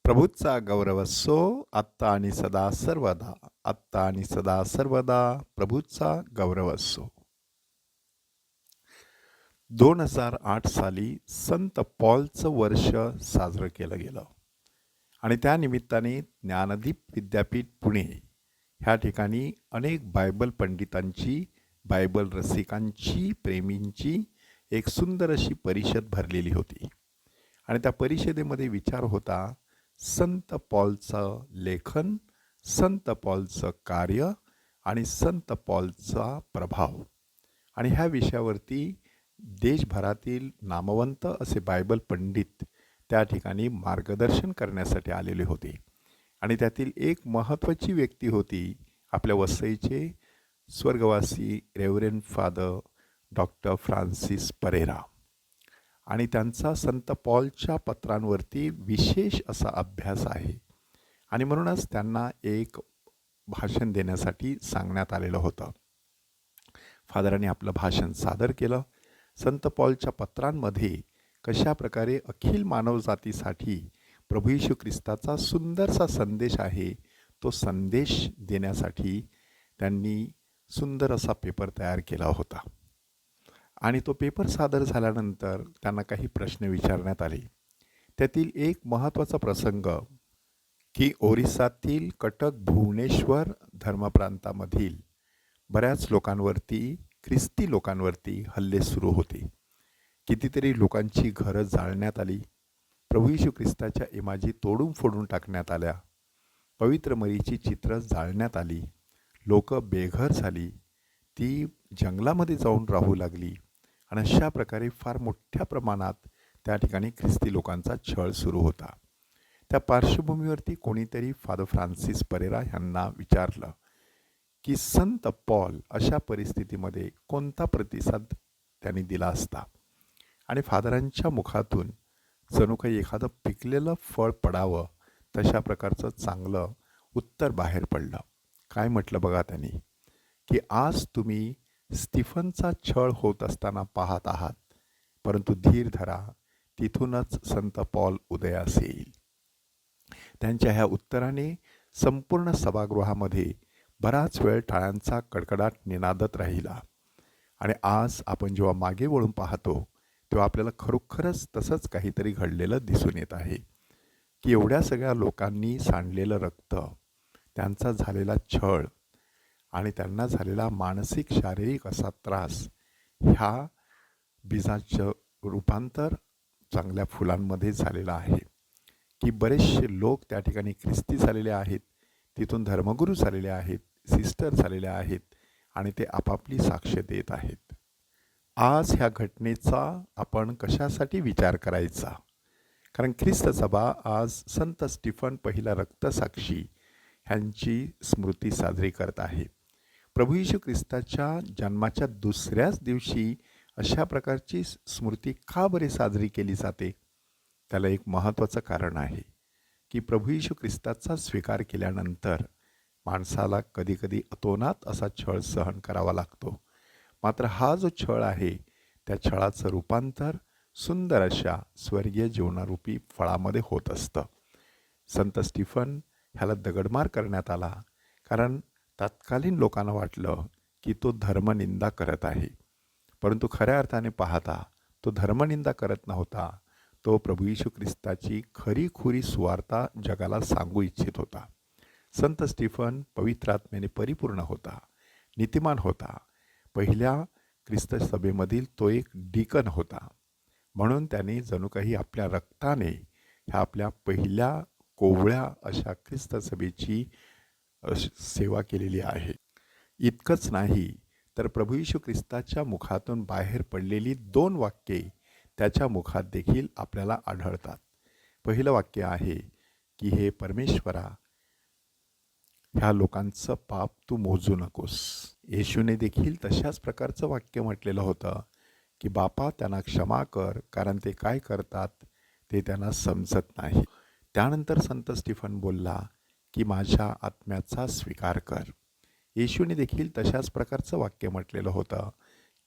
प्रभूचा गौरव असो आत्ता आणि सदा सर्वदा. आत्ता आणि सदा सर्वदा प्रभूचा गौरव असो. 2008 साली संत पॉलचं वर्ष साजरं केलं गेलं आणि त्या निमित्ताने ज्ञानदीप विद्यापीठ पुणे ह्या ठिकाणी अनेक बायबल पंडितांची, बायबल रसिकांची, प्रेमींची एक सुंदर अशी परिषद भरलेली होती. आणि त्या परिषदेमध्ये विचार होता संत पॉलचं लेखन, संत पॉलचं कार्य आणि संत पॉलचा प्रभाव. आणि ह्या विषयावरती देशभरातील नामवंत असे बायबल पंडित त्या ठिकाणी मार्गदर्शन करण्यासाठी आलेले होते. आणि त्यातील एक महत्त्वाची व्यक्ती होती आपल्या वसईचे स्वर्गवासी reverend father doctor Francis Pereira. आणि त्यांचा संत पॉलच्या पत्रांवरती विशेष असा अभ्यास आहे आणि म्हणूनच त्यांना एक भाषण देण्यासाठी सांगण्यात आलेलं होतं. फादरांनी आपलं भाषण सादर केलं. संत पॉलच्या पत्रांमध्ये कशा प्रकारे अखिल मानवजातीसाठी प्रभू येशू ख्रिस्ताचा सुंदरसा संदेश आहे, तो संदेश देण्यासाठी त्यांनी सुंदर असा पेपर तयार केला होता. आणि तो पेपर सादर झाल्यानंतर त्यांना काही प्रश्न विचारण्यात आले. त्यातील एक महत्त्वाचा प्रसंग की ओरिसातील कटक भुवनेश्वर धर्मप्रांतामधील बऱ्याच लोकांवरती, ख्रिस्ती लोकांवरती हल्ले सुरू होते. कितीतरी लोकांची घरं जाळण्यात आली. प्रभू येशू ख्रिस्ताच्या इमाजी तोडून फोडून टाकण्यात आल्या. पवित्र मरीची चित्र जाळण्यात आली. लोक बेघर झाली. ती जंगलामध्ये जाऊन राहू लागली. आणि अशा प्रकारे फार मोठ्या प्रमाणात त्या ठिकाणी ख्रिस्ती लोकांचा छळ सुरू होता. त्या पार्श्वभूमीवरती कोणीतरी फादर फ्रान्सिस परेरा यांना विचारलं की संत पॉल अशा परिस्थितीमध्ये कोणता प्रतिसाद त्यांनी दिला असता. आणि फादरांच्या मुखातून जणू काही एखादं पिकलेलं फळ पडावं तशा प्रकारचं चांगलं उत्तर बाहेर पडलं. काय म्हटलं बघा त्यांनी, की आज तुम्ही स्टीफनचा छळ होत असताना पाहत आहात, परंतु धीर धरा, तिथूनच संत पॉल उदयास येईल. त्यांच्या ह्या उत्तराने संपूर्ण सभागृहामध्ये बराच वेळ टाळ्यांचा कडकडाट निनादत राहिला. आणि आज आपण जेव्हा मागे वळून पाहतो तेव्हा आपल्याला खरोखरच तसंच काहीतरी घडलेलं दिसून येत आहे की एवढ्या सगळ्या लोकांनी सांडलेलं रक्त, त्यांचा झालेला छळ आणि त्यांना झालेला मानसिक शारीरिक असा त्रास, ह्या बीजाचं रूपांतर चांगल्या फुलांमध्ये झालेलं आहे. की बरेचसे लोक त्या ठिकाणी ख्रिस्ती झालेले आहेत, तिथून धर्मगुरू झालेले आहेत, सिस्टर झालेल्या आहेत आणि ते आपापली साक्ष देत आहेत. आज ह्या घटनेचा आपण कशासाठी विचार करायचा? कारण ख्रिस्त सभा आज संत स्टीफन पहिला रक्तसाक्षी ह्यांची स्मृती साजरी करत आहे. प्रभू येशू ख्रिस्ताच्या जन्माच्या दुसऱ्याच दिवशी अशा प्रकारची स्मृती का बरे साजरी केली जाते? त्याला एक महत्त्वाचं कारण आहे की प्रभू येशू ख्रिस्ताचा स्वीकार केल्यानंतर माणसाला कधीकधी अतोनात असा छळ सहन करावा लागतो. मात्र हा जो छळ आहे त्या छळाचं रूपांतर सुंदर अशा स्वर्गीय जीवनारूपी फळामध्ये होत असतं. संत स्टीफन ह्याला दगडमार करण्यात आला कारण तत्कालीन लोकांना वाटलं की तो धर्मनिंदा करत आहे. परंतु खऱ्या अर्थाने पाहता तो धर्मनिंदा करत नव्हता. तो प्रभू येशू ख्रिस्ताची खरीखुरी सुवार्ता जगाला सांगू इच्छित होता. संत स्टीफन पवित्र आत्म्याने परिपूर्ण होता, नीतिमान होता. पहिल्या ख्रिस्त सभेमधील तो एक डिकन होता. म्हणून त्याने जणू काही आपल्या रक्ताने ह्या आपल्या पहिल्या कोवळ्या अशा ख्रिस्त सभेची सेवा केलेली आहे. इतकंच नाही तर प्रभू येशू ख्रिस्ताच्या मुखातून बाहेर पडलेली 2 वाक्ये त्याच्या मुखात देखील आपल्याला आढळतात. पहिलं वाक्य आहे की हे परमेश्वरा, ह्या लोकांचं पाप तू मोजू नकोस. येशूने देखील तशाच प्रकारचं वाक्य म्हटलेलं होतं की बापा त्यांना क्षमा कर, कारण ते काय करतात ते त्यांना समजत नाही. त्यानंतर संत स्टीफन बोलला की माझ्या आत्म्याचा स्वीकार कर. येशूने देखील तशाच प्रकारचं वाक्य म्हटलेलं होतं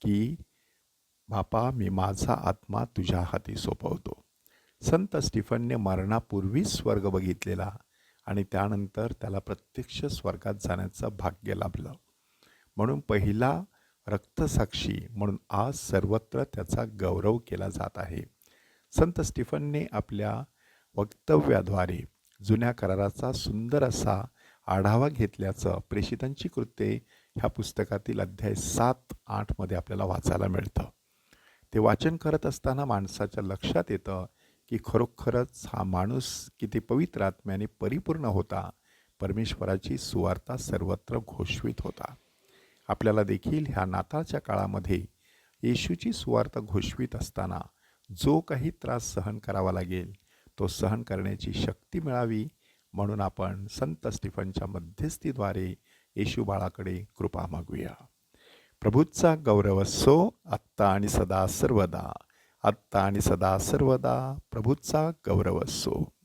की बापा मी माझा आत्मा तुझ्या हाती सोपवतो. संत स्टीफनने मरणापूर्वी स्वर्ग बघितलेला आणि त्यानंतर त्याला प्रत्यक्ष स्वर्गात जाण्याचं भाग्य लाभलं. म्हणून पहिला रक्तसाक्षी म्हणून आज सर्वत्र त्याचा गौरव केला जात आहे. संत स्टीफनने आपल्या वक्तव्याद्वारे जुन्या कराराचा सुंदर असा आढावा घेतल्याचं प्रेषितांची कृत्ये ह्या पुस्तकातील अध्याय 7-8 आपल्याला वाचायला मिळतं. ते वाचन करत असताना माणसाच्या लक्षात येतं की खरोखरच हा माणूस किती पवित्र आत्म्याने परिपूर्ण होता. परमेश्वराची सुवार्ता सर्वत्र घोषवित होता. आपल्याला देखील ह्या नाताळच्या काळामध्ये येशूची सुवार्ता घोषवित असताना जो काही त्रास सहन करावा लागेल तो सहन करण्याची शक्ती मिळावी म्हणून आपण संत स्टीफनच्या मध्यस्थीद्वारे येशू बाळाकडे कृपा मागूया. प्रभूचा गौरव असो आत्ता आणि सदा सर्वदा. आत्ता आणि सदा सर्वदा प्रभूचा गौरव असो.